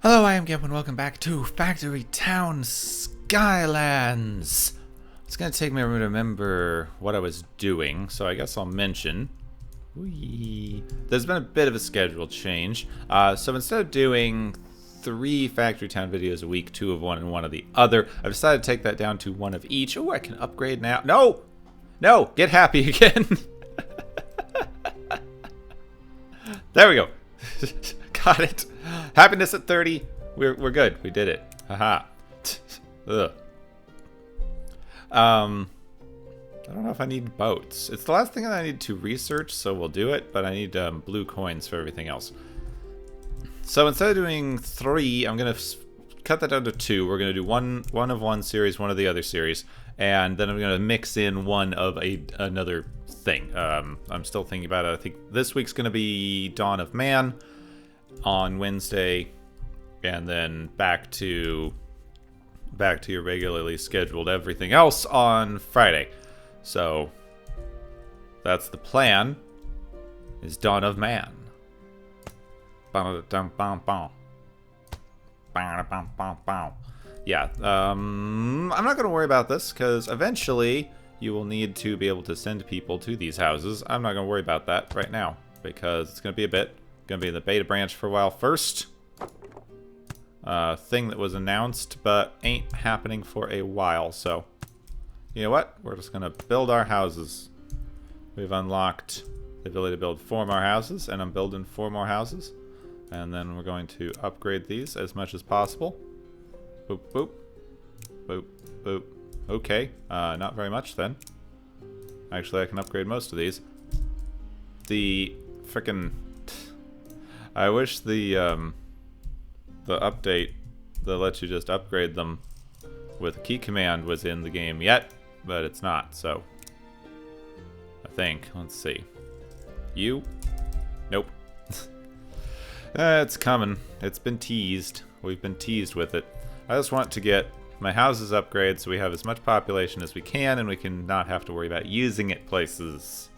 Hello, I am Gepwin. Welcome back to Factory Town Skylands. It's going to take me a minute to remember what I was doing, so I guess I'll mention. There's been a bit of a schedule change. So instead of doing 3 Factory Town videos a week, 2 of one and 1 of the other, I've decided to take that down to 1 of each. Oh, I can upgrade now. No! No! Get happy again! There we go. Got it. Happiness at 30. We're good. We did it. Haha. Ugh. I don't know if I need boats. It's the last thing that I need to research, so we'll do it. But I need blue coins for everything else. So instead of doing 3, I'm gonna cut that down to 2. We're gonna do one of one series, 1 of the other series, and then I'm gonna mix in 1 of another thing. I'm still thinking about it. I think this week's gonna be Dawn of Man on Wednesday, and then back to your regularly scheduled everything else on Friday. So that's the plan, is Dawn of Man. Yeah, I'm not going to worry about this, because eventually you will need to be able to send people to these houses. I'm not going to worry about that right now, because it's going to be a bit. Going to be in the beta branch for a while first. Thing that was announced, but ain't happening for a while, so you know what? We're just going to build our houses. We've unlocked the ability to build 4 more houses, and I'm building 4 more houses. And then we're going to upgrade these as much as possible. Boop, boop. Boop, boop. Okay, not very much then. Actually, I can upgrade most of these. The frickin'... I wish the update that lets you just upgrade them with a key command was in the game yet, but it's not, so I think. Let's see. You? Nope. It's coming. It's been teased. We've been teased with it. I just want to get my houses upgraded so we have as much population as we can, and we can not have to worry about using it places.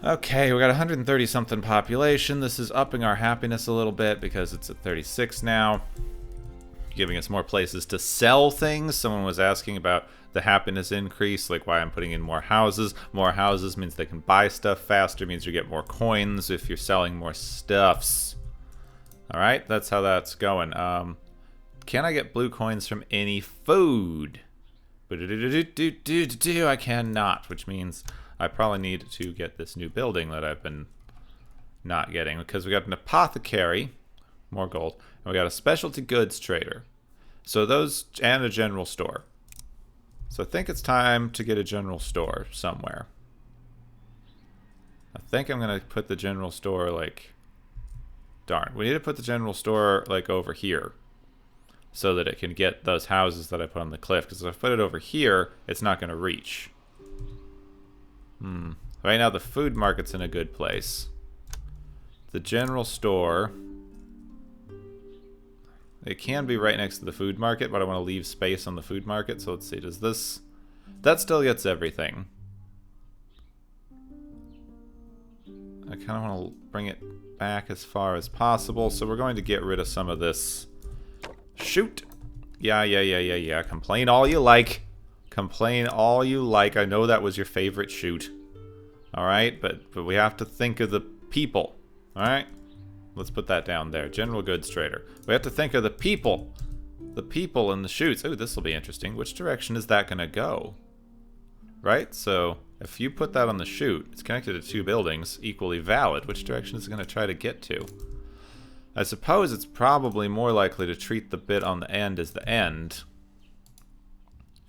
Okay, we got 130 something population. This is upping our happiness a little bit because it's at 36 now, giving us more places to sell things. Someone was asking about the happiness increase, like why I'm putting in more houses. More houses means they can buy stuff faster, means you get more coins if you're selling more stuffs. Alright, that's how that's going. Can I get blue coins from any food? I cannot, which means I probably need to get this new building that I've been not getting, because we got an apothecary, more gold, and we got a specialty goods trader. So those, and a general store. So I think it's time to get a general store somewhere. I think I'm going to put the general store, like, darn, we need to put the general store, like, over here, so that it can get those houses that I put on the cliff, because if I put it over here, it's not going to reach. Right now the food market's in a good place. The general store, it can be right next to the food market, but I want to leave space on the food market. So let's see, does this... That still gets everything. I kind of want to bring it back as far as possible, so we're going to get rid of some of this. Shoot! Yeah. Complain all you like. Complain all you like. I know that was your favorite shoot. Alright, but we have to think of the people. Alright? Let's put that down there. General goods trader. We have to think of the people. The people in the shoots. Ooh, this will be interesting. Which direction is that going to go? Right? So, if you put that on the chute, it's connected to 2 buildings, equally valid. Which direction is it going to try to get to? I suppose it's probably more likely to treat the bit on the end as the end.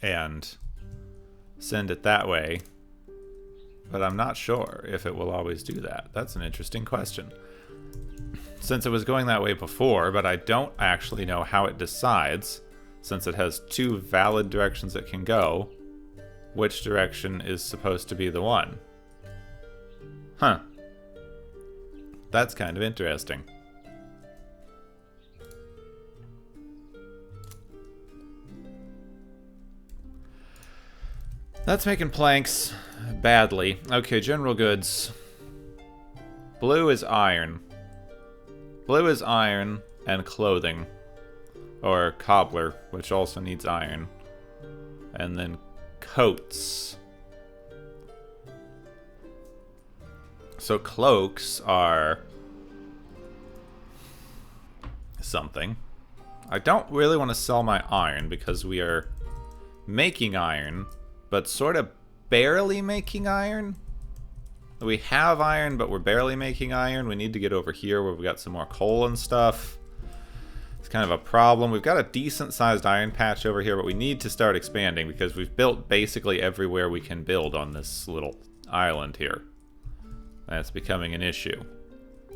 And send it that way. But I'm not sure if it will always do that. That's an interesting question. Since it was going that way before, but I don't actually know how it decides, since it has 2 valid directions it can go, which direction is supposed to be the one. Huh. That's kind of interesting. That's making planks badly. Okay, general goods. Blue is iron. Blue is iron. and clothing. Or cobbler, which also needs iron. And then coats. So cloaks are something. I don't really want to sell my iron because we are making iron, but sort of barely making iron. We have iron, but we're barely making iron. We need to get over here where we've got some more coal and stuff. It's kind of a problem. We've got a decent-sized iron patch over here, but we need to start expanding because we've built basically everywhere we can build on this little island here. That's becoming an issue.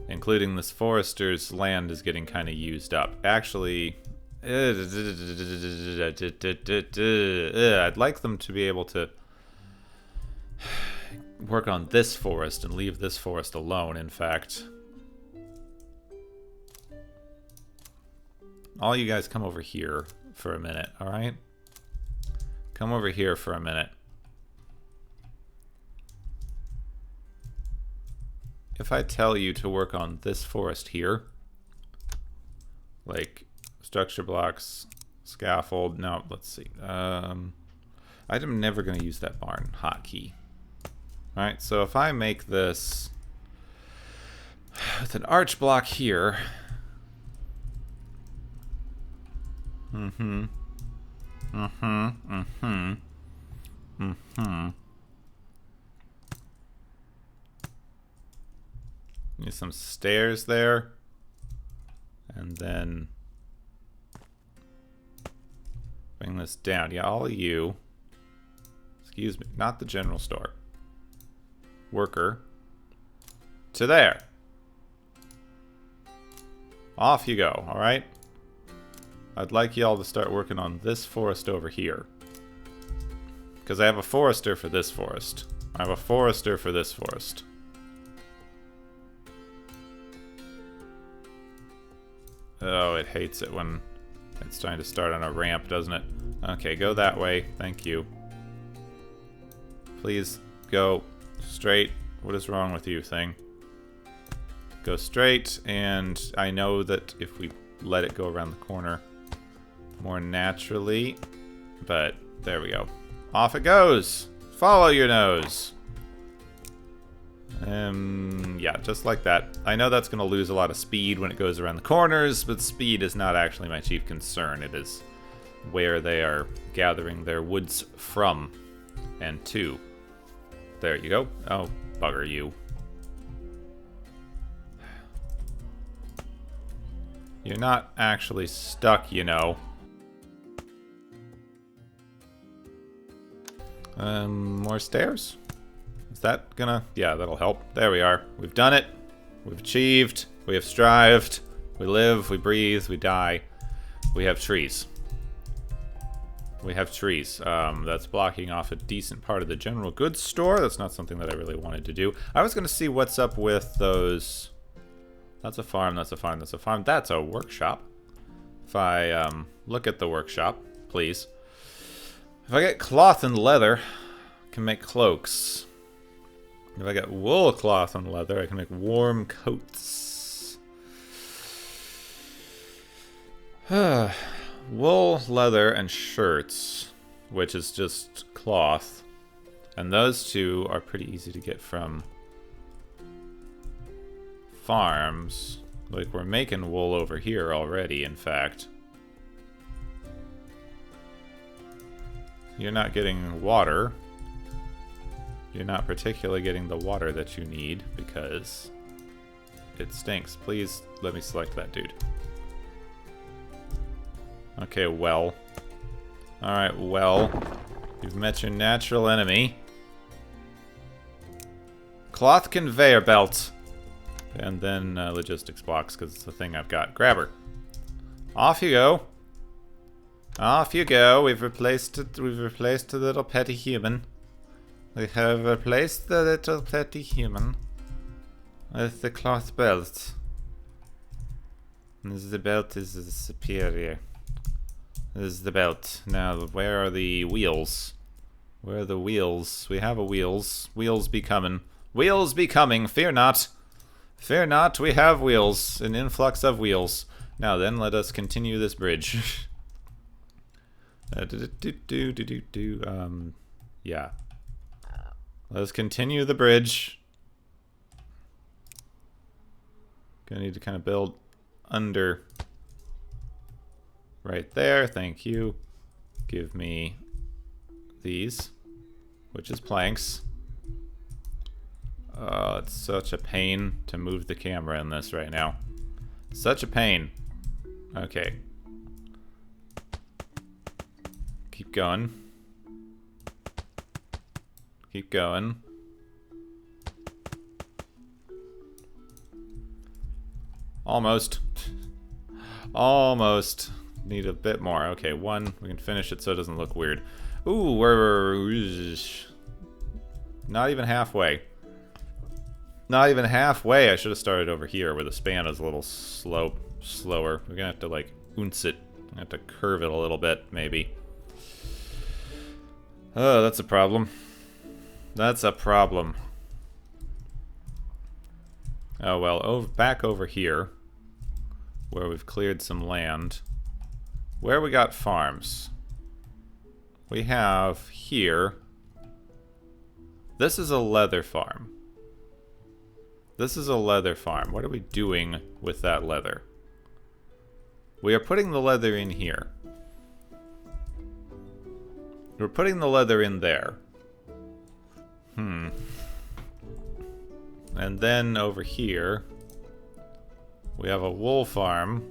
Including this forester's land is getting kind of used up. Actually, I'd like them to be able to work on this forest and leave this forest alone, in fact. All you guys come over here for a minute, alright? Come over here for a minute. If I tell you to work on this forest here, like structure blocks, scaffold, no, let's see. I'm never going to use that barn hotkey. Alright, so if I make this with an arch block here, Need some stairs there. And then bring this down. Yeah, all of you. Excuse me, not the general store. Worker. To there. Off you go, alright? I'd like y'all to start working on this forest over here. Because I have a forester for this forest. I have a forester for this forest. Oh, it hates it when it's trying to start on a ramp, doesn't it? Okay, go that way. Thank you. Please go straight. What is wrong with you, thing? Go straight, and I know that if we let it go around the corner more naturally, but there we go. Off it goes! Follow your nose! Yeah, just like that. I know that's going to lose a lot of speed when it goes around the corners, but speed is not actually my chief concern. It is where they are gathering their woods from and to. There you go. Oh, bugger you. You're not actually stuck, you know. More stairs? Is that gonna... Yeah, that'll help. There we are. We've done it. We've achieved. We have strived. We live. We breathe. We die. We have trees. We have trees. That's blocking off a decent part of the general goods store. That's not something that I really wanted to do. I was gonna see what's up with those... That's a farm, that's a farm, that's a farm. That's a workshop. If I look at the workshop, please. If I get cloth and leather, I can make cloaks. If I get wool, cloth, and leather, I can make warm coats. Wool, leather, and shirts, which is just cloth. And those two are pretty easy to get from farms. Like, we're making wool over here already, in fact. You're not getting water. You're not particularly getting the water that you need because it stinks. Please let me select that dude. Okay, well. Alright, well. You've met your natural enemy. Cloth conveyor belt. And then logistics box, because it's the thing I've got. Grab her. Off you go. Off you go. We've replaced it. We've replaced the little petty human. We have replaced the little petty human with the cloth belt. The belt is superior. This is the belt. Now, where are the wheels? Where are the wheels? We have a wheels. Wheels be coming. Wheels be coming. Fear not. Fear not, we have wheels. An influx of wheels. Now then, let us continue this bridge. Yeah. Let us continue the bridge. Gonna need to kind of build under right there. Thank you. Give me these, which is planks. Oh, it's such a pain to move the camera in this right now. Such a pain. Okay. Keep going. Keep going. Almost. Almost. Need a bit more. Okay, one. We can finish it so it doesn't look weird. Ooh, we're not even halfway. Not even halfway. I should have started over here where the span is a little slower. We're gonna have to like ounce it. I'm gonna have to curve it a little bit, maybe. Oh, that's a problem. That's a problem. Oh well, back over here, where we've cleared some land. Where we got farms. We have here. This is a leather farm. This is a leather farm. What are we doing with that leather? We are putting the leather in here. We're putting the leather in there. And then over here, we have a wool farm.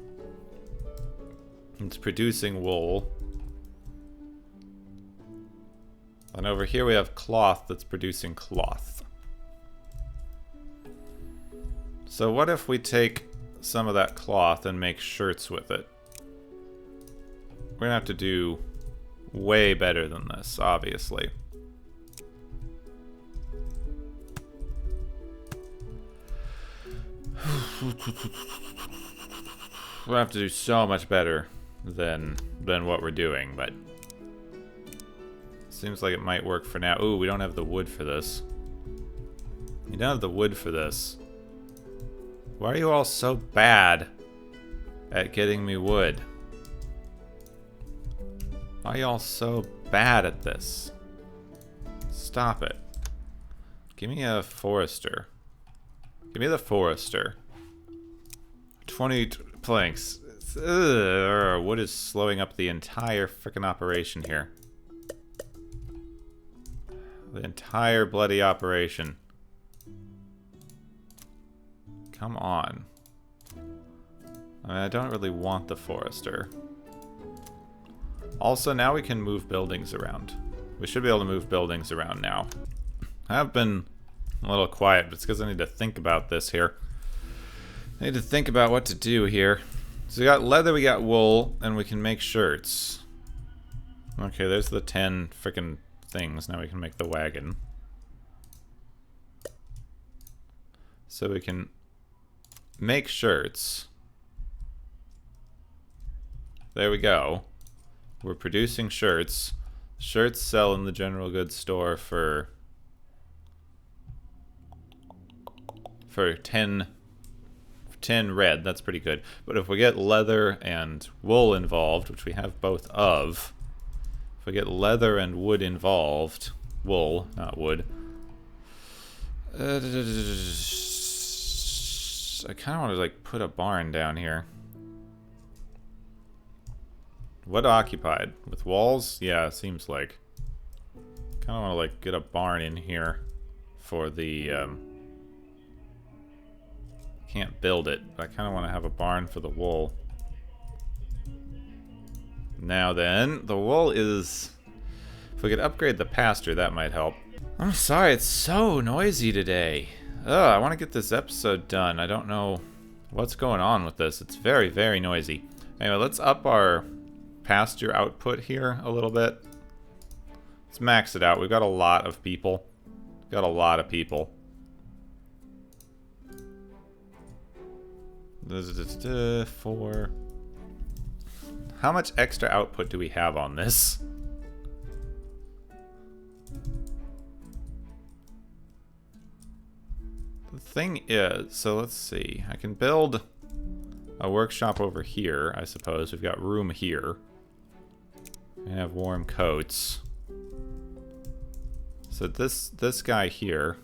It's producing wool. And over here we have cloth that's producing cloth. So what if we take some of that cloth and make shirts with it? We're gonna have to do way better than this, obviously. We'll have to do so much better than what we're doing, but seems like it might work for now. Ooh, we don't have the wood for this. We don't have the wood for this. Why are you all so bad at getting me wood? Why are y'all so bad at this? Stop it. Give me a forester. Give me the forester. 20 planks. Ugh, wood is slowing up the entire frickin' operation here. The entire bloody operation. Come on. I mean, I don't really want the forester. Also, now we can move buildings around. We should be able to move buildings around now. I have been a little quiet, but it's because I need to think about this here. I need to think about what to do here. So we got leather, we got wool, and we can make shirts. Okay, there's the 10 frickin' things. Now we can make the wagon. So we can make shirts. There we go. We're producing shirts. Shirts sell in the general goods store for 10 red. That's pretty good. But if we get leather and wool involved, which we have both of, if we get leather and wood involved, wool, not wood. I kind of want to like put a barn down here. What occupied? With walls? Yeah, it seems like. Kind of want to like get a barn in here for the can't build it, but I kind of want to have a barn for the wool. Now then, the wool is... If we could upgrade the pasture, that might help. I'm sorry, it's so noisy today. Ugh, I want to get this episode done. I don't know what's going on with this. It's very, very noisy. Anyway, let's up our pasture output here a little bit. Let's max it out. We've got a lot of people. Got a lot of people. For how much extra output do we have on this? The thing is, so let's see. I can build a workshop over here, I suppose. We've got room here. We have warm coats. So this guy here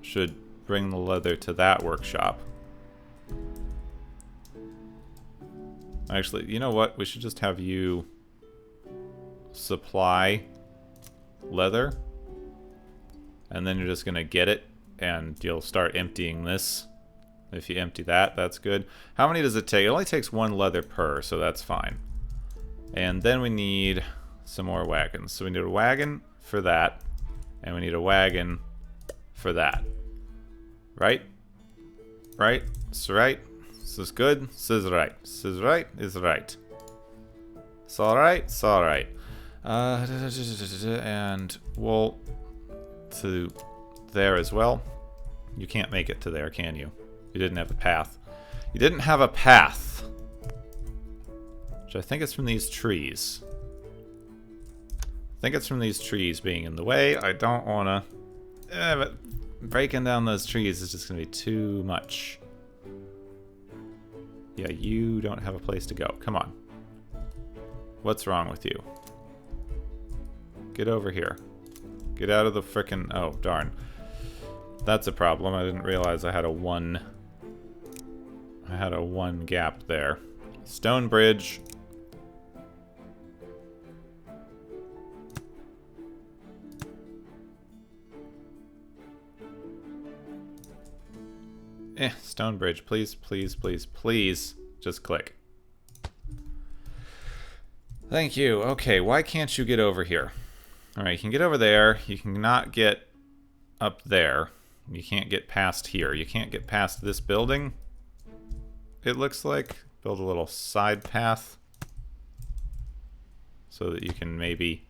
should bring the leather to that workshop. Actually, you know what? We should just have you supply leather. And then you're just going to get it, and you'll start emptying this. If you empty that, that's good. How many does it take? It only takes 1 leather per, so that's fine. And then we need some more wagons. So we need a wagon for that, and we need a wagon for that. Right? Right? It's right. This is good. This is right. This is right. Is right. It's alright. It's alright. And we'll to there as well. You can't make it to there, can you? You didn't have a path. You didn't have a path. Which I think is from these trees. I think it's from these trees being in the way. I don't want to... but breaking down those trees is just going to be too much. Yeah, you don't have a place to go. Come on. What's wrong with you? Get over here. Get out of the frickin'... Oh, darn. That's a problem. I didn't realize I had a one gap there. Stone bridge. Stone bridge. Please, please, please, please. Just click. Thank you. Okay, why can't you get over here? Alright, you can get over there. You cannot get up there. You can't get past here. You can't get past this building. It looks like. Build a little side path. So that you can maybe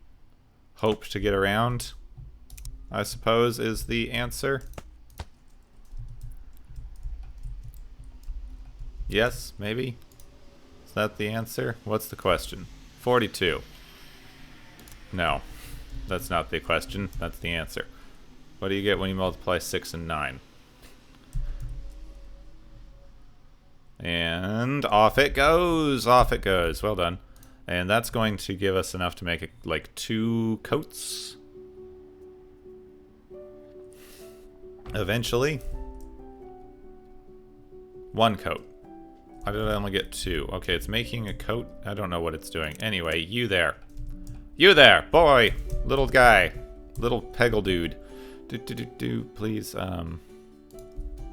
hope to get around, I suppose, is the answer. Yes, maybe? Is that the answer? What's the question? 42. No. That's not the question. That's the answer. What do you get when you multiply 6 and 9? And off it goes! Off it goes. Well done. And that's going to give us enough to make it like 2 coats. Eventually. 1 coat. Why did I only get 2? Okay, it's making a coat. I don't know what it's doing. Anyway, you there. You there, boy! Little guy. Little peggle dude. Please,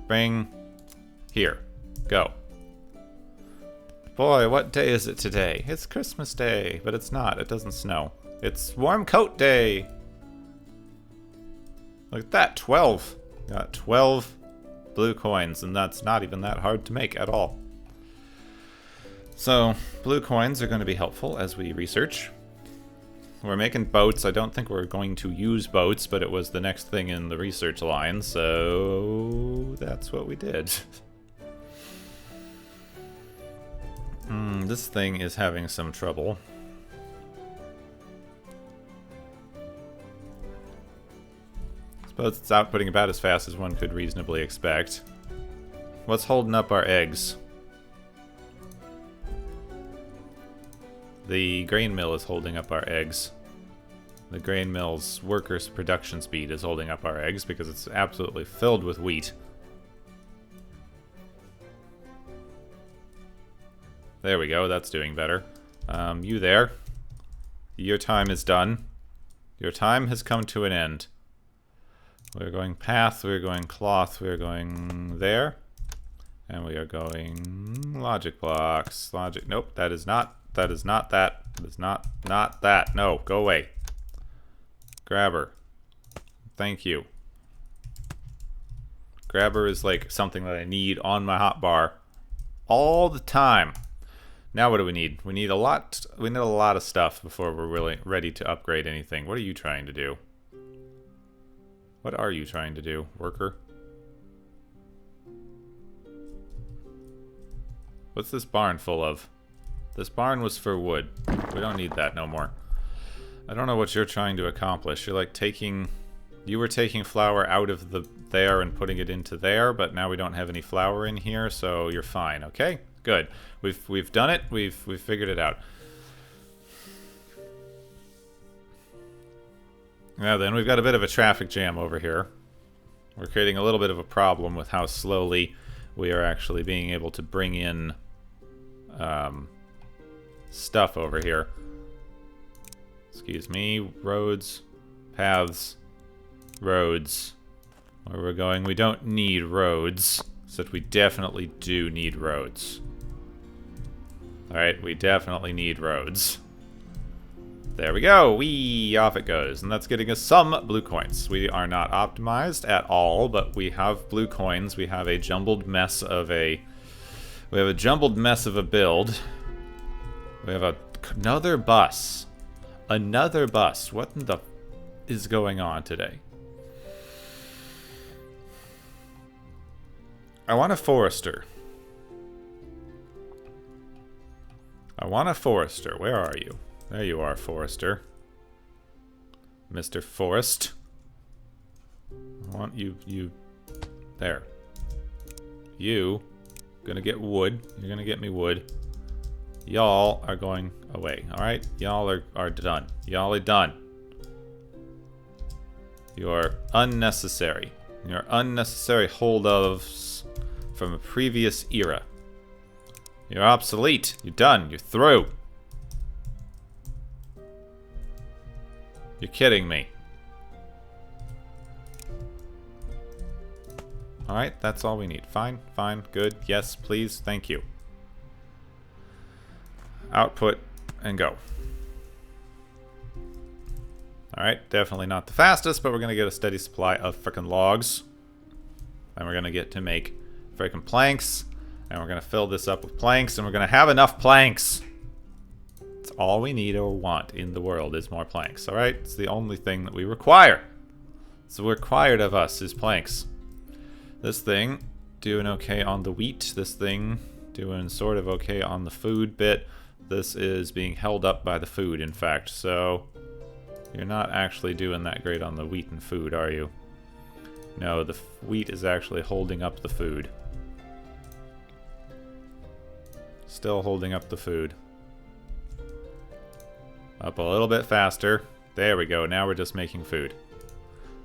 bring here. Go. Boy, what day is it today? It's Christmas Day, but it's not. It doesn't snow. It's warm coat day. Look at that, 12. Got 12 blue coins, and that's not even that hard to make at all. So, blue coins are going to be helpful as we research. We're making boats. I don't think we're going to use boats, but it was the next thing in the research line, so that's what we did. This thing is having some trouble. I suppose it's outputting about as fast as one could reasonably expect. What's holding up our eggs? The grain mill is holding up our eggs. The grain mill's workers' production speed is holding up our eggs because it's absolutely filled with wheat. There we go, that's doing better. You there. Your time is done. Your time has come to an end. We're going path, we're going cloth, we're going there. And we are going logic blocks. Logic, nope, that is not that. That is not that. No, go away. Grabber. Thank you. Grabber is like something that I need on my hotbar all the time. Now what do we need? We need a lot of stuff before we're really ready to upgrade anything. What are you trying to do? What are you trying to do, worker? What's this barn full of? This barn was for wood. We don't need that no more. I don't know what you're trying to accomplish. You're like taking... You were taking flour out of there and putting it into there, but now we don't have any flour in here, so you're fine. Okay, good. We've done it. We've figured it out. Now then, we've got a bit of a traffic jam over here. We're creating a little bit of a problem with how slowly we are actually being able to bring in stuff over here. Excuse me. Roads, paths, roads. Where we're going, we don't need roads. Except we definitely do need roads. Alright, we definitely need roads. There we go. Whee! Off it goes. And that's getting us some blue coins. We are not optimized at all, but we have blue coins. We have a jumbled mess of a... We have a jumbled mess of a build. We have another bus. Another bus. What in the is going on today? I want a forester. I want a forester. Where are you? There you are, forester. Mr. Forest. I want you... There. You... Gonna get wood. You're gonna get me wood. Y'all are going away. Alright? Y'all are done. Y'all are done. You're unnecessary. You're unnecessary holdovers from a previous era. You're obsolete. You're done. You're through. You're kidding me. Alright, that's all we need. Fine, fine, good. Yes, please, thank you. Output and go. Alright, definitely not the fastest, but we're going to get a steady supply of frickin' logs. And we're going to get to make frickin' planks. And we're going to fill this up with planks, and we're going to have enough planks. It's all we need or want in the world is more planks, alright? It's the only thing that we require. So required of us is planks. This thing doing okay on the wheat. This thing doing sort of okay on the food bit. This is being held up by the food, in fact. So you're not actually doing that great on the wheat and food, are you? No, the wheat is actually holding up the food. Still holding up the food. Up a little bit faster. There we go. Now we're just making food.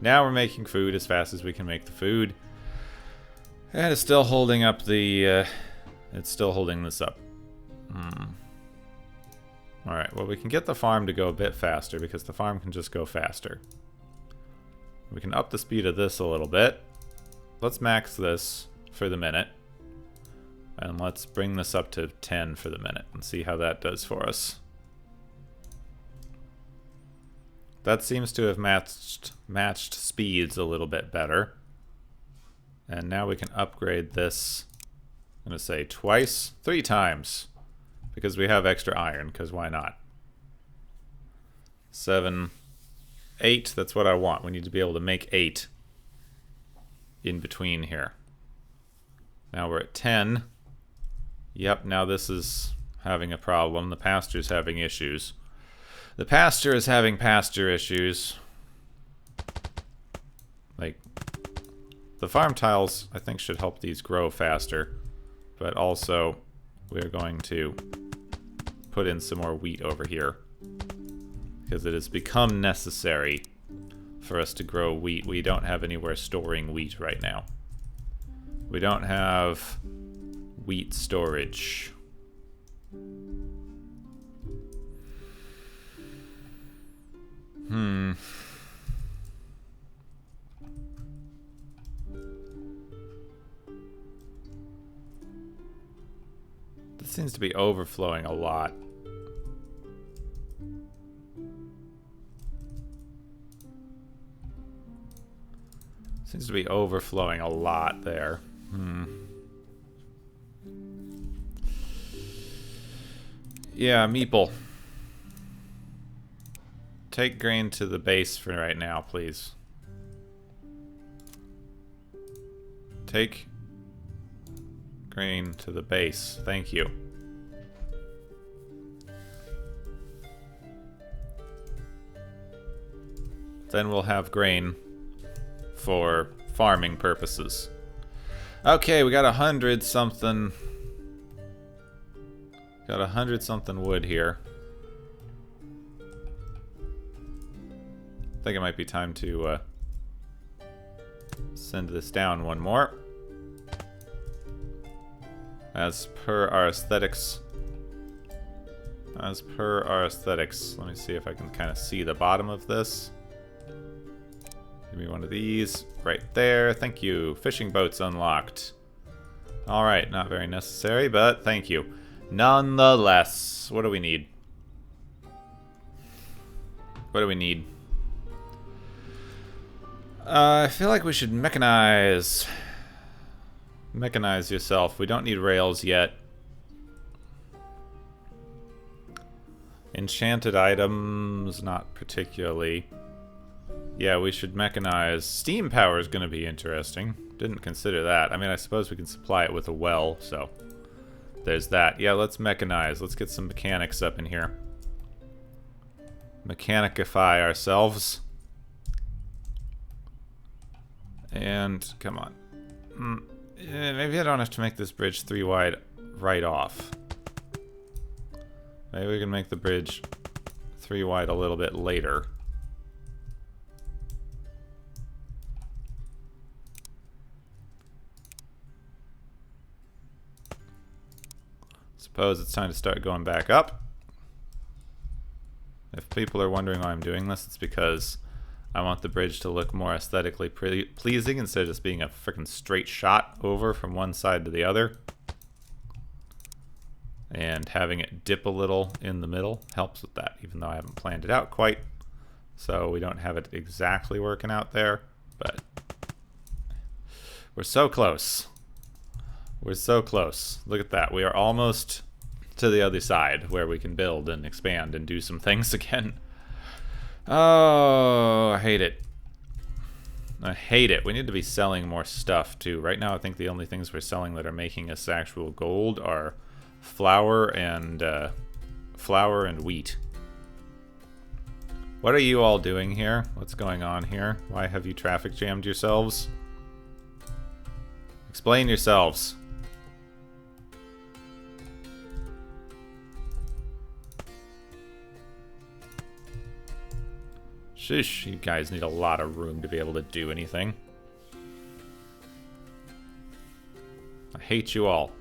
Now we're making food as fast as we can make the food. And it's still holding up the... it's still holding this up. Alright, well we can get the farm to go a bit faster because the farm can just go faster. We can up the speed of this a little bit. Let's max this for the minute. And let's bring this up to 10 for the minute and see how that does for us. That seems to have matched speeds a little bit better. And now we can upgrade this, I'm going to say twice, 3 times. Because we have extra iron, because why not? 7, 8, that's what I want. We need to be able to make 8 in between here. Now we're at 10. Yep, now this is having a problem. The pasture's having issues. The pasture is having pasture issues. Like, the farm tiles, I think, should help these grow faster. But also, we're going to put in some more wheat over here. Because it has become necessary for us to grow wheat. We don't have anywhere storing wheat right now. We don't have wheat storage. This seems to be overflowing a lot. Seems to be overflowing a lot there. Yeah, meeple. Take grain to the base for right now, please. Take grain to the base. Thank you. Then we'll have grain for farming purposes. Okay, we got 100 something. Got 100 something wood here. I think it might be time to send this down one more. As per our aesthetics. As per our aesthetics. Let me see if I can kind of see the bottom of this. Give me one of these. Right there. Thank you. Fishing boats unlocked. Alright, not very necessary, but thank you. Nonetheless, what do we need? What do we need? I feel like we should mechanize. Mechanize yourself. We don't need rails yet. Enchanted items, not particularly. Yeah, we should mechanize. Steam power is going to be interesting. Didn't consider that. I mean, I suppose we can supply it with a well, so there's that. Yeah, let's mechanize. Let's get some mechanics up in here. Mechanicify ourselves. And, come on. Maybe I don't have to make this bridge 3 wide right off. Maybe we can make the bridge 3 wide a little bit later. Suppose it's time to start going back up. If people are wondering why I'm doing this, it's because I want the bridge to look more aesthetically pleasing instead of just being a freaking straight shot over from one side to the other. And having it dip a little in the middle helps with that, even though I haven't planned it out quite. So we don't have it exactly working out there, but we're so close. We're so close. Look at that. We are almost to the other side where we can build and expand and do some things again. Oh, I hate it. I hate it. We need to be selling more stuff too. Right now I think the only things we're selling that are making us actual gold are flour and wheat. What are you all doing here? What's going on here? Why have you traffic jammed yourselves? Explain yourselves. Sheesh, you guys need a lot of room to be able to do anything. I hate you all.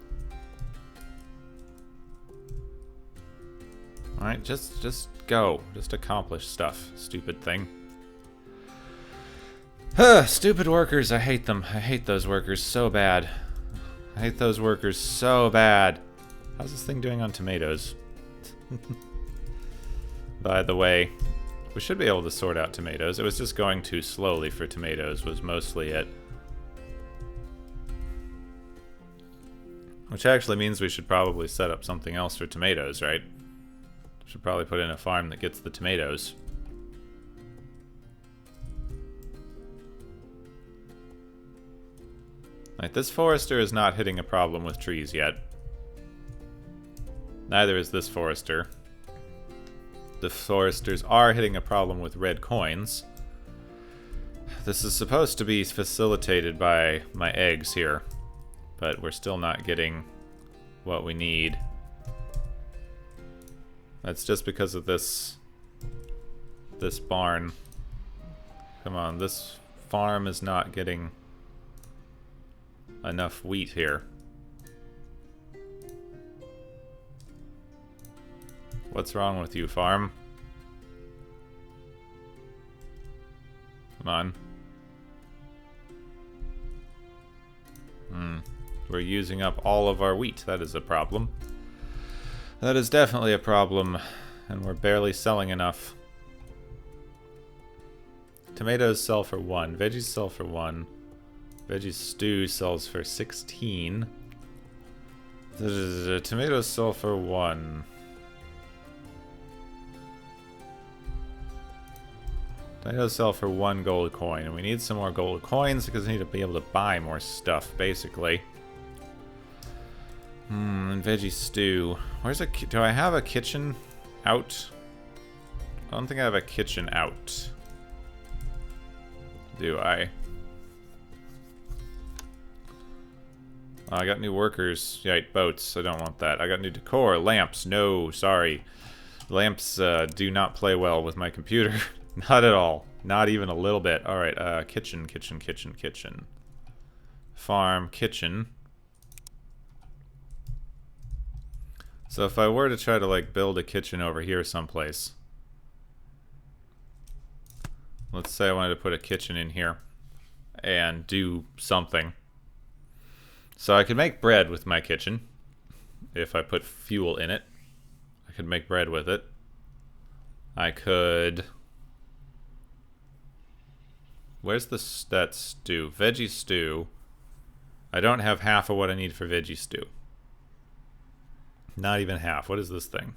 Alright, just go. Just accomplish stuff, stupid thing. Stupid workers, I hate them. I hate those workers so bad. I hate those workers so bad. How's this thing doing on tomatoes? By the way, we should be able to sort out tomatoes. It was just going too slowly for tomatoes was mostly it. Which actually means we should probably set up something else for tomatoes, right? Should probably put in a farm that gets the tomatoes. Right, this forester is not hitting a problem with trees yet. Neither is this forester. The foresters are hitting a problem with red coins. This is supposed to be facilitated by my eggs here, but we're still not getting what we need. That's just because of this barn. Come on, this farm is not getting enough wheat here. What's wrong with you, farm? Come on. We're using up all of our wheat. That is a problem. That is definitely a problem. And we're barely selling enough. Tomatoes sell for 1. Veggies sell for 1. Veggie stew sells for 16. The tomatoes sell for 1. Tomatoes sell for 1 gold coin, and we need some more gold coins because we need to be able to buy more stuff, basically. And veggie stew. Where's a... Do I have a kitchen out? I don't think I have a kitchen out. Do I? Oh, I got new workers. Yeah, boats. I don't want that. I got new decor. Lamps. No, sorry. Lamps do not play well with my computer. Not at all. Not even a little bit. Alright, kitchen, kitchen, kitchen, kitchen. Farm, kitchen. So if I were to try to, like, build a kitchen over here someplace. Let's say I wanted to put a kitchen in here. And do something. So I could make bread with my kitchen. If I put fuel in it. I could make bread with it. I could... Where's that stew? Veggie stew. I don't have half of what I need for veggie stew. Not even half. What is this thing?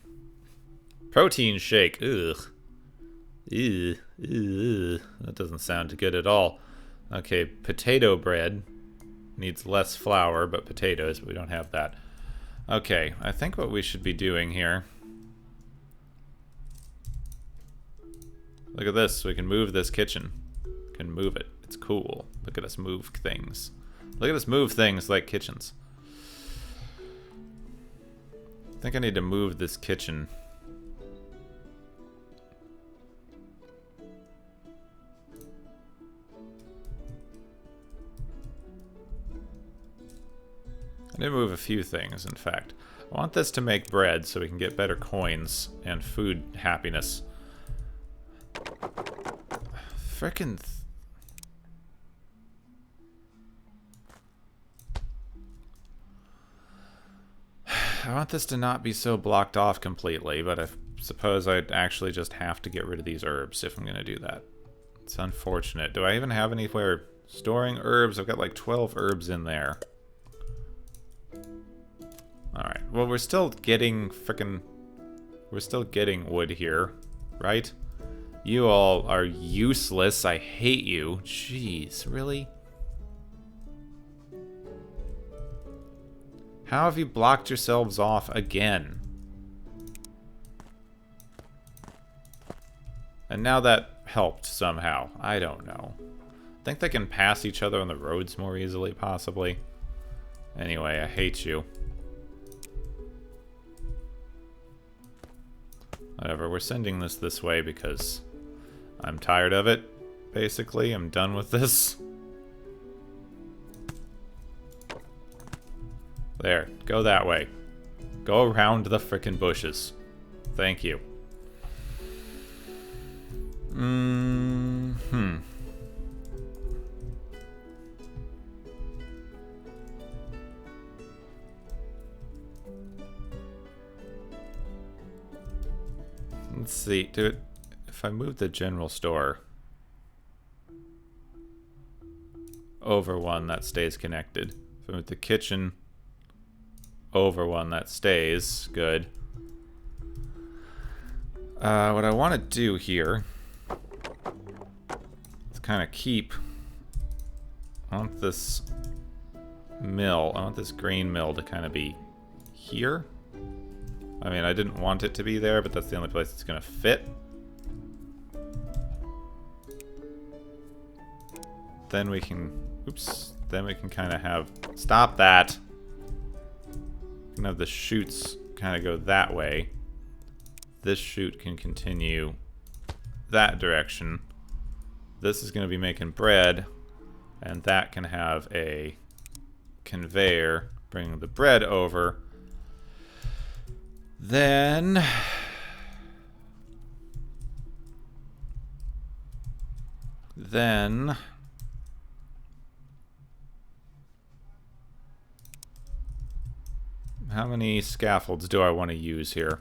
Protein shake. Ugh. Ew. Ew. That doesn't sound good at all. Okay, potato bread. Needs less flour, but potatoes. But we don't have that. Okay, I think what we should be doing here... Look at this. We can move this kitchen. Can move it. It's cool. Look at us move things. Look at us move things like kitchens. I think I need to move this kitchen. I need to move a few things, in fact. I want this to make bread so we can get better coins and food happiness. Frickin' I want this to not be so blocked off completely, but I suppose I'd actually just have to get rid of these herbs if I'm going to do that. It's unfortunate. Do I even have anywhere storing herbs? I've got like 12 herbs in there. Alright, well we're still getting we're still getting wood here, right? You all are useless. I hate you. Jeez, really? How have you blocked yourselves off again? And now that helped somehow. I don't know. I think they can pass each other on the roads more easily, possibly. Anyway, I hate you. Whatever, we're sending this way because I'm tired of it, basically. I'm done with this. There, go that way. Go around the frickin' bushes. Thank you. Let's see, do it. If I move the general store over one, that stays connected. If I move the kitchen over one, that stays good. What I want to do here is kind of keep... I want this mill, I want this grain mill to kind of be here. I mean, I didn't want it to be there, but that's the only place it's going to fit. Then we can... Oops. Then we can kind of have... Stop that! We can have the chutes kind of go that way. This chute can continue that direction. This is going to be making bread. And that can have a conveyor bringing the bread over. Then... How many scaffolds do I want to use here?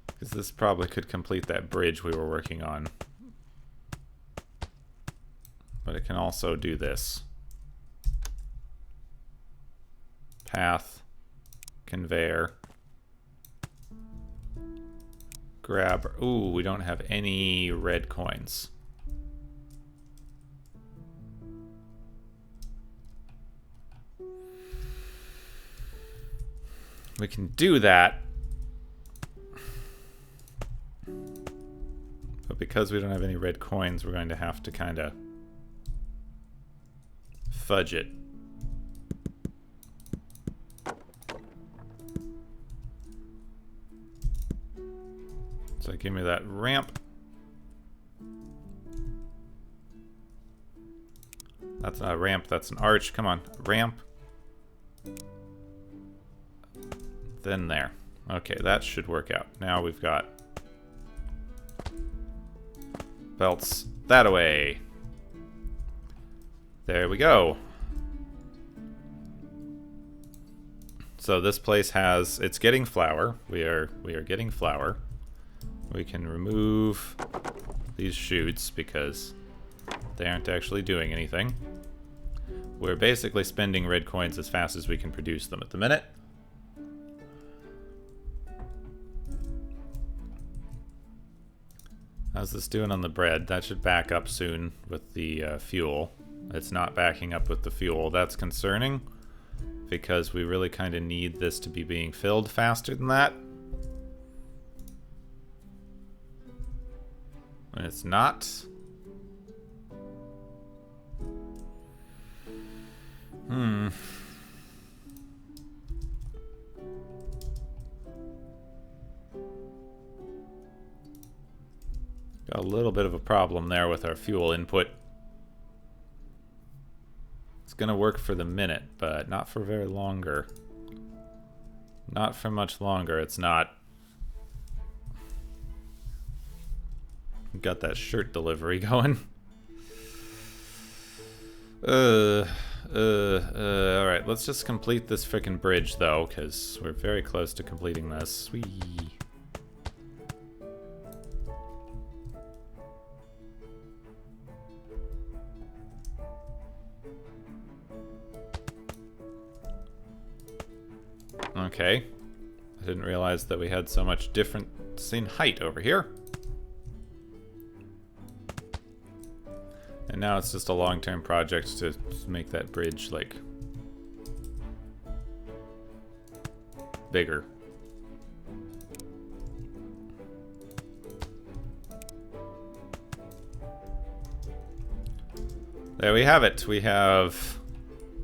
Because this probably could complete that bridge we were working on. But it can also do this. Path. Conveyor. Grab. Ooh, we don't have any red coins. We can do that. But But because we don't have any red coins, we're going to have to kind of fudge it. So give me that ramp. That's not a ramp, that's an arch. Come on, ramp. Then there. Okay, that should work out. Now we've got belts that away. There we go. So this place has, it's getting flour. We are getting flour. We can remove these chutes because they aren't actually doing anything. We're basically spending red coins as fast as we can produce them at the minute. How's this doing on the bread? That should back up soon with the fuel. It's not backing up with the fuel. That's concerning because we really kind of need this to be being filled faster than that. And it's not. Got a little bit of a problem there with our fuel input. It's gonna work for the minute, but not for very longer. Not for much longer, it's not. Got that shirt delivery going. Alright, let's just complete this frickin' bridge, though, because we're very close to completing this. Whee! Okay. I didn't realize that we had so much difference in height over here. And now it's just a long-term project to make that bridge, like, bigger. There we have it. We have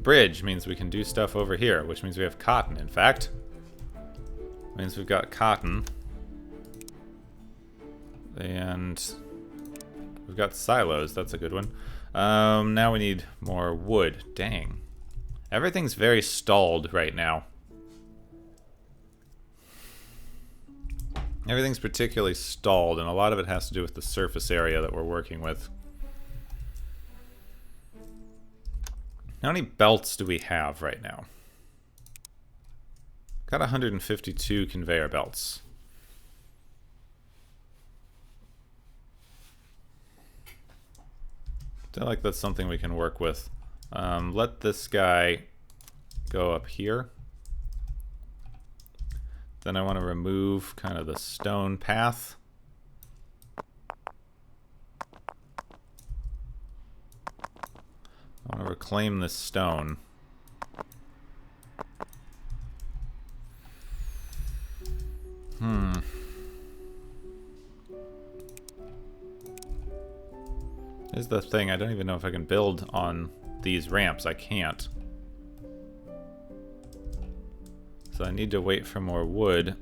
bridge, means we can do stuff over here, which means we have cotton, in fact. Means we've got cotton. And we've got silos, that's a good one. Now we need more wood. Dang. Everything's very stalled right now. Everything's particularly stalled, and a lot of it has to do with the surface area that we're working with. How many belts do we have right now? Got 152 conveyor belts. I feel like that's something we can work with. Let this guy go up here. Then I want to remove kind of the stone path. I want to reclaim this stone. Here's the thing, I don't even know if I can build on these ramps. I can't. So I need to wait for more wood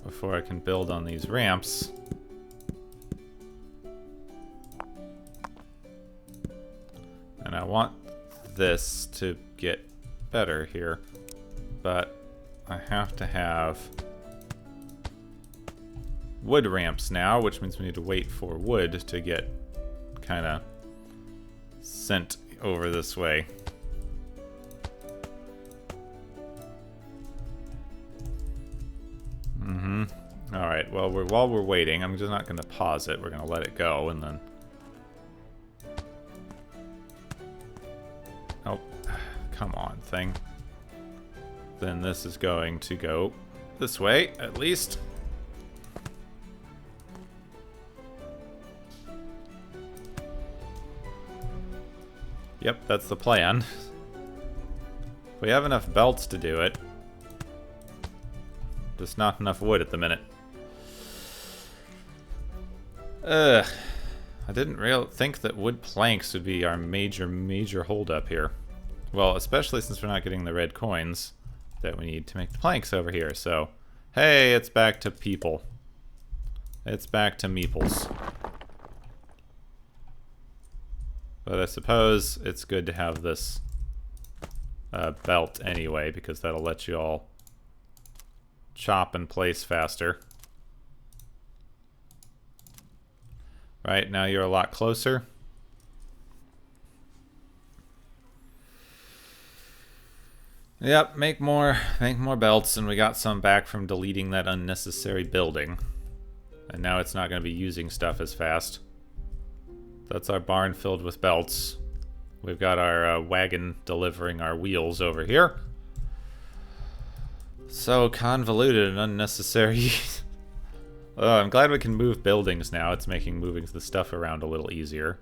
before I can build on these ramps. And I want this to get better here, but I have to have wood ramps now, which means we need to wait for wood to get kind of sent over this way. Alright, well, while we're waiting, I'm just not going to pause it. We're going to let it go, and then... Oh, come on, thing. Then this is going to go this way, at least. Yep, that's the plan. We have enough belts to do it. Just not enough wood at the minute. Ugh. I didn't think that wood planks would be our major holdup here. Well, especially since we're not getting the red coins that we need to make the planks over here. So, hey, it's back to people. It's back to meeples. But I suppose it's good to have this belt anyway, because that'll let you all chop and place faster. Right, now you're a lot closer. Yep, make more belts, and we got some back from deleting that unnecessary building. And now it's not going to be using stuff as fast. That's our barn filled with belts. We've got our wagon delivering our wheels over here. So convoluted and unnecessary. I'm glad we can move buildings now. It's making moving the stuff around a little easier.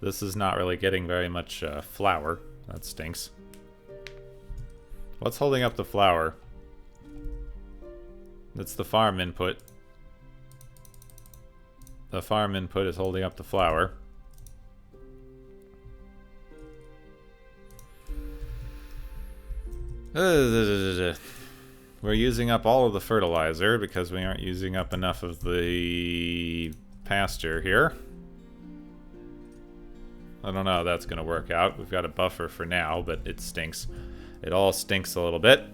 This is not really getting very much flour. That stinks. What's holding up the flour? That's the farm input. The farm input is holding up the flour. We're using up all of the fertilizer because we aren't using up enough of the pasture here. I don't know how that's going to work out. We've got a buffer for now, but it stinks. It all stinks a little bit.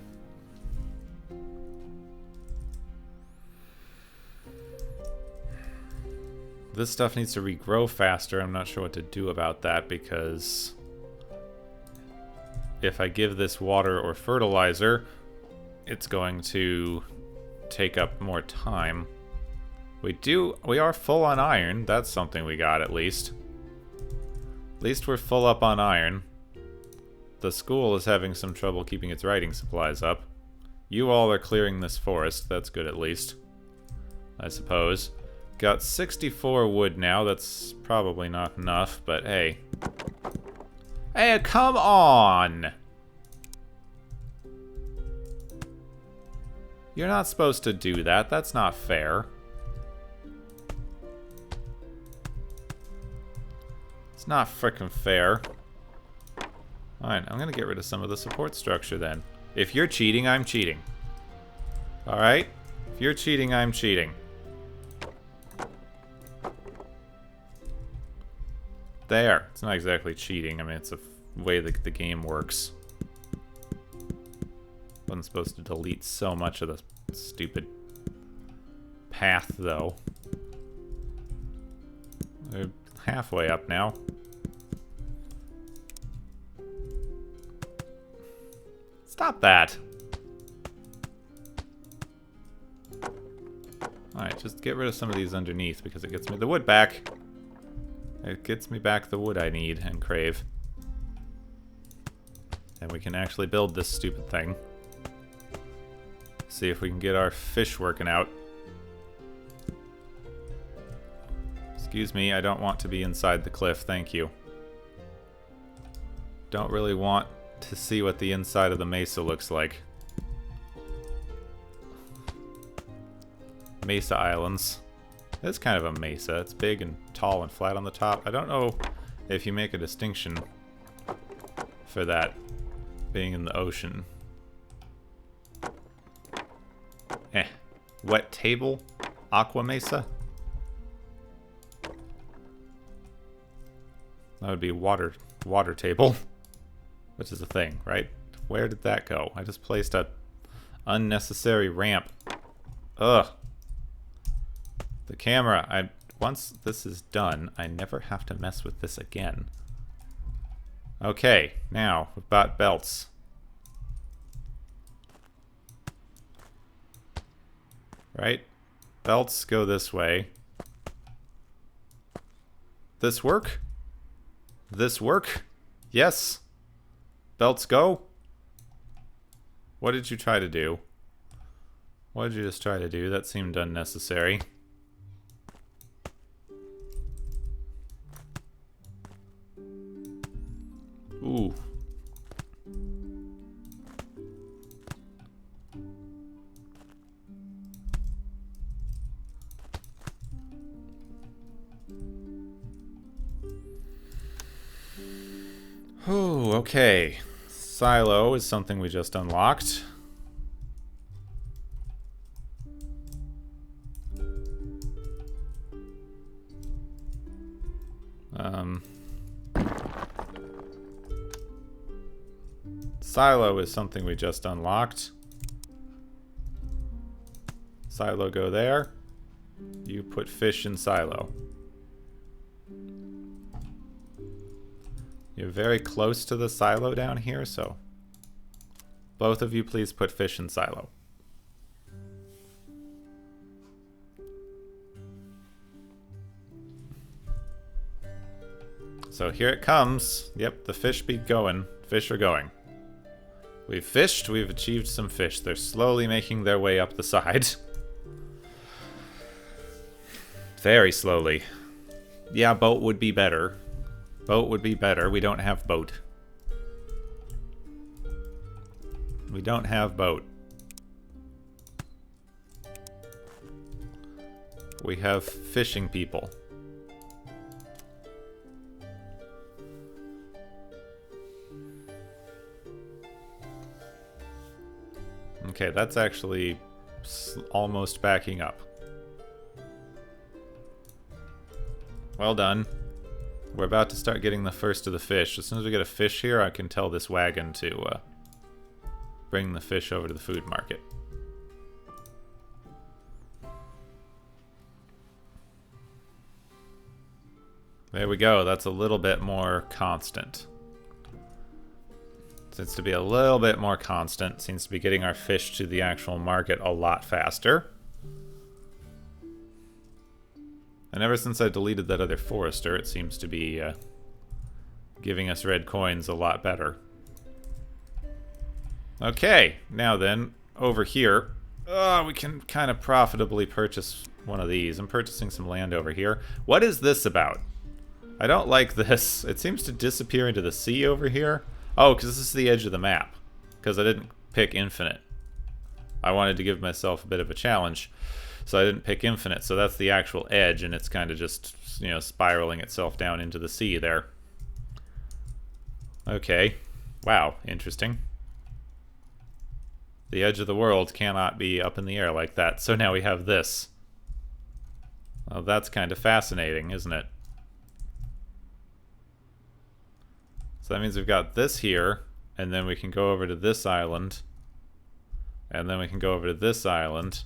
This stuff needs to regrow faster. I'm not sure what to do about that because if I give this water or fertilizer, it's going to take up more time. We are full on iron. That's something we got at least. At least we're full up on iron. The school is having some trouble keeping its writing supplies up. You all are clearing this forest. That's good at least, I suppose. Got 64 wood now. That's probably not enough, but hey. Hey, come on! You're not supposed to do that. That's not fair. It's not frickin' fair. Alright, I'm gonna get rid of some of the support structure then. If you're cheating, I'm cheating. Alright? If you're cheating, I'm cheating. There. It's not exactly cheating. I mean, it's a way that the game works. Wasn't supposed to delete so much of the stupid path, though. We're halfway up now. Stop that! Alright, just get rid of some of these underneath because it gets me the wood back. It gets me back the wood I need and crave. And we can actually build this stupid thing. See if we can get our fish working out. Excuse me, I don't want to be inside the cliff, thank you. Don't really want to see what the inside of the mesa looks like. Mesa Islands. It's kind of a mesa. It's big and tall and flat on the top. I don't know if you make a distinction for that being in the ocean. Wet table? Aqua mesa? That would be water table. Which is a thing, right? Where did that go? I just placed a unnecessary ramp. Ugh. The camera, once this is done, I never have to mess with this again. Okay, now we've got belts. Right? Belts go this way. This work? This work? Yes. Belts go? What did you try to do? What did you just try to do? That seemed unnecessary. Ooh. Oh, okay. Silo is something we just unlocked. Silo is something we just unlocked. Silo, go there. You put fish in silo. You're very close to the silo down here, so both of you please put fish in silo. So here it comes. Yep, the fish be going. Fish are going. We've fished, we've achieved some fish. They're slowly making their way up the side. Very slowly. Yeah, boat would be better. Boat would be better. We don't have boat. We don't have boat. We have fishing people. Okay, that's actually almost backing up. Well done. We're about to start getting the first of the fish. As soon as we get a fish here, I can tell this wagon to bring the fish over to the food market. There we go. That's a little bit more constant. Seems to be a little bit more constant. Seems to be getting our fish to the actual market a lot faster. And ever since I deleted that other forester, it seems to be giving us red coins a lot better. Okay, now then, over here, we can kind of profitably purchase one of these. I'm purchasing some land over here. What is this about? I don't like this. It seems to disappear into the sea over here. Oh, because this is the edge of the map. Because I didn't pick infinite. I wanted to give myself a bit of a challenge. So I didn't pick infinite. So that's the actual edge, and it's kind of just, you know, spiraling itself down into the sea there. Okay. Wow, interesting. The edge of the world cannot be up in the air like that. So now we have this. Well, that's kind of fascinating, isn't it? So that means we've got this here, and then we can go over to this island, and then we can go over to this island.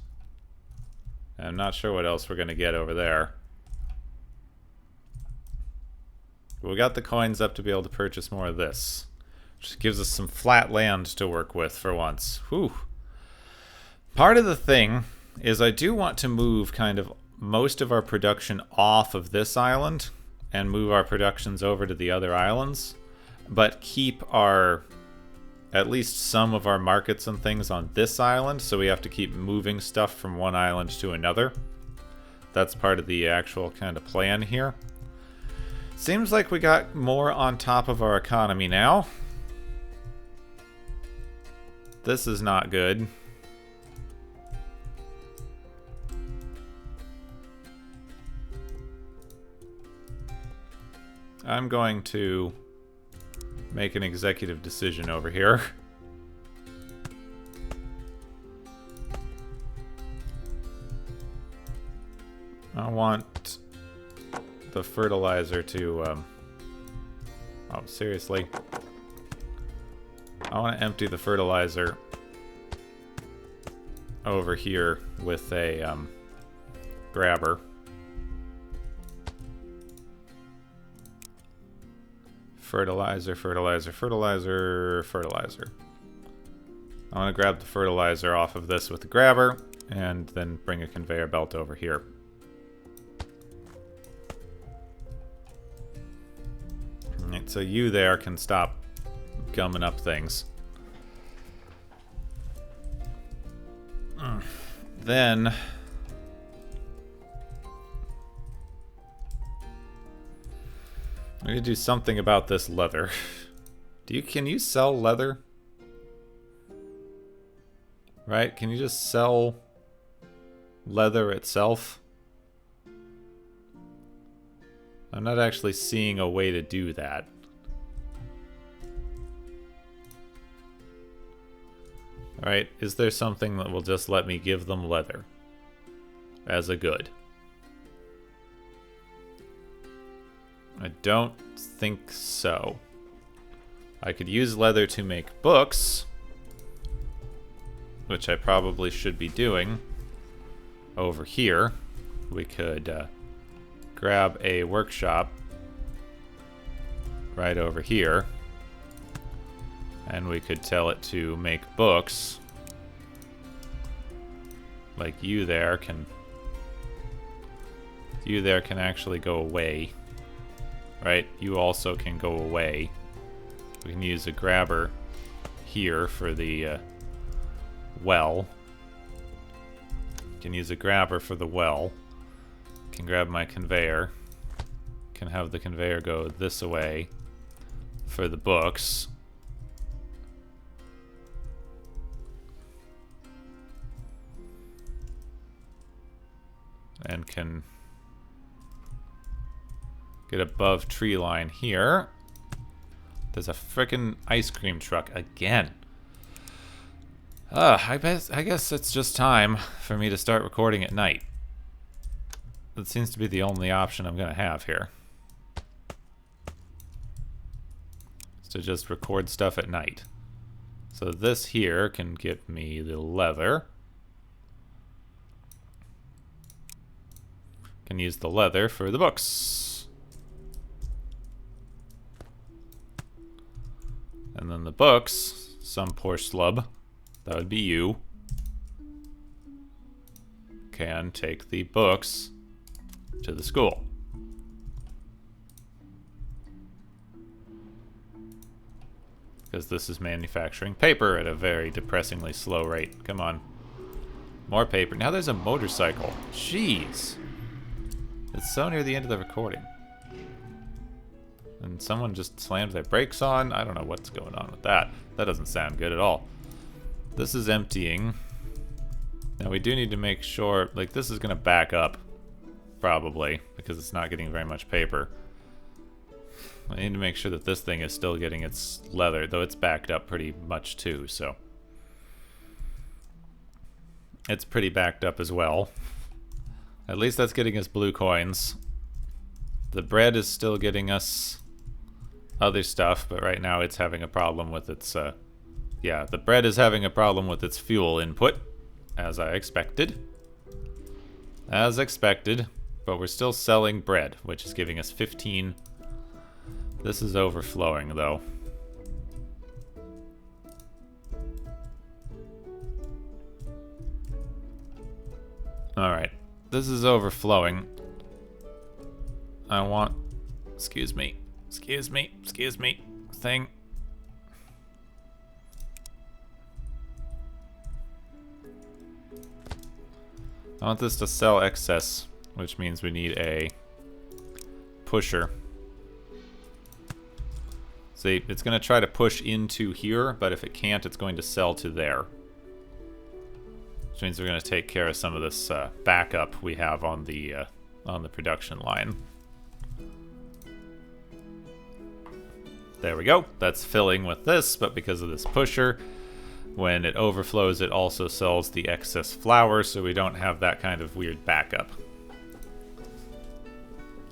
And I'm not sure what else we're going to get over there. But we got the coins up to be able to purchase more of this, which gives us some flat land to work with for once. Whew. Part of the thing is I do want to move kind of most of our production off of this island and move our productions over to the other islands. But keep our, at least some of our markets and things on this island, so we have to keep moving stuff from one island to another. That's part of the actual kind of plan here. Seems like we got more on top of our economy now. This is not good. I'm going to make an executive decision over here. I want the fertilizer to, oh, seriously? I want to empty the fertilizer over here with a, grabber. Fertilizer, fertilizer, fertilizer, fertilizer. I want to grab the fertilizer off of this with the grabber, and then bring a conveyor belt over here. Alright, so you there can stop gumming up things. Then we need to do something about this leather. Can you sell leather? Right? Can you just sell leather itself? I'm not actually seeing a way to do that. Alright, is there something that will just let me give them leather as a good? I don't think so. I could use leather to make books, which I probably should be doing over here. We could grab a workshop right over here, and we could tell it to make books. Like you there can actually go away. Right? You also can go away. We can use a grabber here for the well. Can use a grabber for the well. Can grab my conveyor. Can have the conveyor go this way for the books. And can get above tree line here. There's a frickin' ice cream truck again. I guess it's just time for me to start recording at night. That seems to be the only option I'm gonna have here. Is to just record stuff at night. So this here can give me the leather. Can use the leather for the books. And then the books, some poor slub, that would be you, can take the books to the school. Because this is manufacturing paper at a very depressingly slow rate. Come on. More paper. Now there's a motorcycle. Jeez. It's so near the end of the recording. And someone just slams their brakes on. I don't know what's going on with that. That doesn't sound good at all. This is emptying. Now we do need to make sure, like, this is gonna back up, probably, because it's not getting very much paper. I need to make sure that this thing is still getting its leather, though it's backed up pretty much too, so. It's pretty backed up as well. At least that's getting us blue coins. The bread is still getting us other stuff, but right now it's having a problem with its, yeah, the bread is having a problem with its fuel input, as I expected. As expected, but we're still selling bread, which is giving us 15. This is overflowing, though. Alright, this is overflowing. I want... Excuse me, thing. I want this to sell excess, which means we need a pusher. See, it's going to try to push into here, but if it can't, it's going to sell to there. Which means we're going to take care of some of this backup we have on the production line. There we go. That's filling with this, but because of this pusher, when it overflows, it also sells the excess flour, so we don't have that kind of weird backup.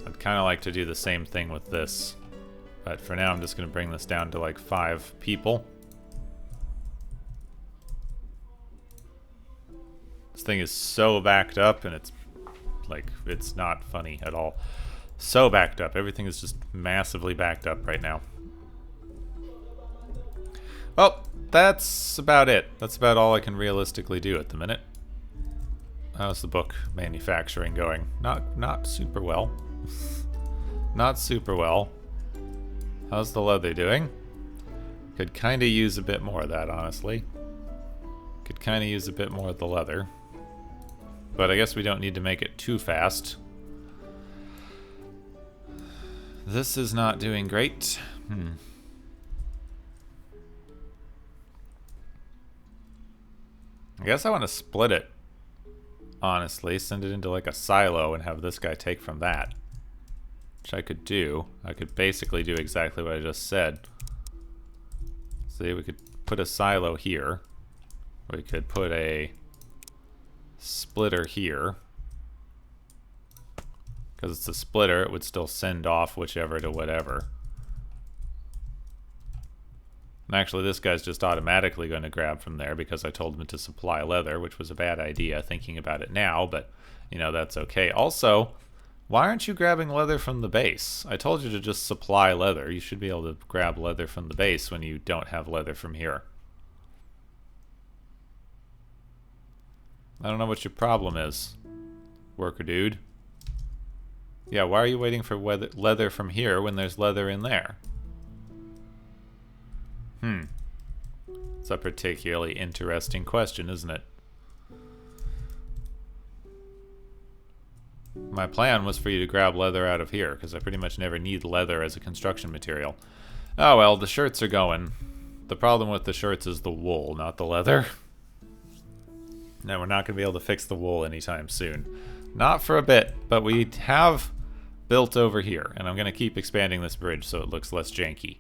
I'd kind of like to do the same thing with this, but for now I'm just going to bring this down to like 5 people. This thing is so backed up, and it's like, it's not funny at all. So backed up. Everything is just massively backed up right now. Well, that's about it. That's about all I can realistically do at the minute. How's the book manufacturing going? Not super well. Not super well. How's the leather doing? Could kind of use a bit more of that, honestly. Could kind of use a bit more of the leather. But I guess we don't need to make it too fast. This is not doing great. I guess I want to split it, honestly. Send it into like a silo and have this guy take from that. Which I could do. I could basically do exactly what I just said. See, we could put a silo here. We could put a splitter here. Because it's a splitter, it would still send off whichever to whatever. And actually, this guy's just automatically going to grab from there because I told him to supply leather, which was a bad idea thinking about it now, but, you know, that's okay. Also, why aren't you grabbing leather from the base? I told you to just supply leather. You should be able to grab leather from the base when you don't have leather from here. I don't know what your problem is, worker dude. Yeah, why are you waiting for leather from here when there's leather in there? It's a particularly interesting question, isn't it? My plan was for you to grab leather out of here, because I pretty much never need leather as a construction material. Oh well, the shirts are going. The problem with the shirts is the wool, not the leather. No, we're not going to be able to fix the wool anytime soon. Not for a bit, but we have built over here, and I'm going to keep expanding this bridge so it looks less janky.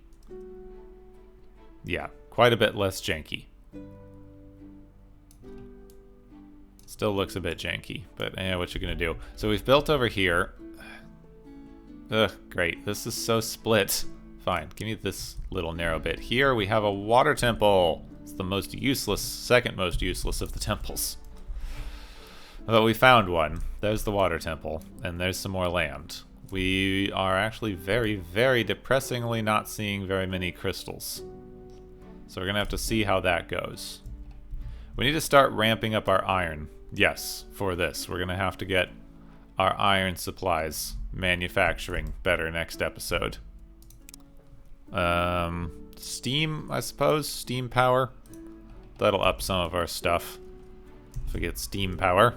Yeah, quite a bit less janky. Still looks a bit janky, but what you gonna do? So we've built over here. Ugh, great. This is so split. Fine, give me this little narrow bit. Here we have a water temple. It's the most useless, second most useless of the temples. But we found one. There's the water temple, and there's some more land. We are actually very, very depressingly not seeing very many crystals. So we're going to have to see how that goes. We need to start ramping up our iron. Yes, for this. We're going to have to get our iron supplies manufacturing better next episode. Steam, I suppose? Steam power? That'll up some of our stuff. If we get steam power.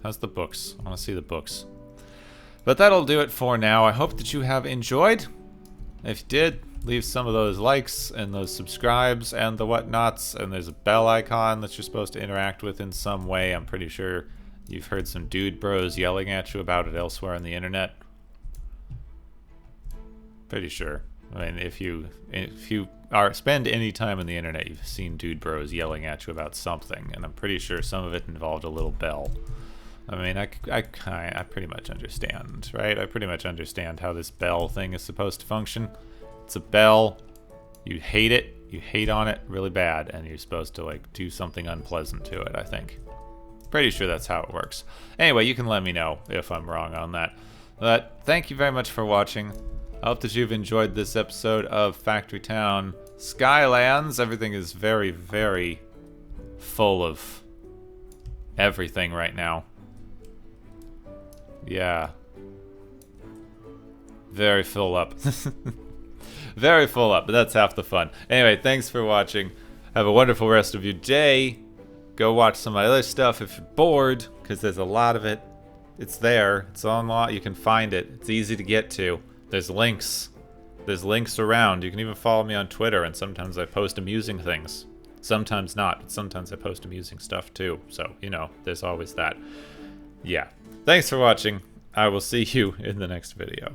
How's the books? I want to see the books. But that'll do it for now. I hope that you have enjoyed. If you did, leave some of those likes and those subscribes and the whatnots. And there's a bell icon that you're supposed to interact with in some way. I'm pretty sure you've heard some dude bros yelling at you about it elsewhere on the internet. Pretty sure. I mean, if you spend any time on the internet, you've seen dude bros yelling at you about something. And I'm pretty sure some of it involved a little bell. I mean, I pretty much understand, right? I pretty much understand how this bell thing is supposed to function. It's a bell. You hate it. You hate on it really bad. And you're supposed to, like, do something unpleasant to it, I think. Pretty sure that's how it works. Anyway, you can let me know if I'm wrong on that. But thank you very much for watching. I hope that you've enjoyed this episode of Factory Town Skylands. Everything is very, very full of everything right now. Yeah. Very full up. Very full up, but that's half the fun. Anyway, thanks for watching. Have a wonderful rest of your day. Go watch some of my other stuff if you're bored, because there's a lot of it. It's there. It's online. You can find it. It's easy to get to. There's links. There's links around. You can even follow me on Twitter, and sometimes I post amusing things. Sometimes not, but sometimes I post amusing stuff too. So, you know, there's always that. Yeah. Thanks for watching. I will see you in the next video.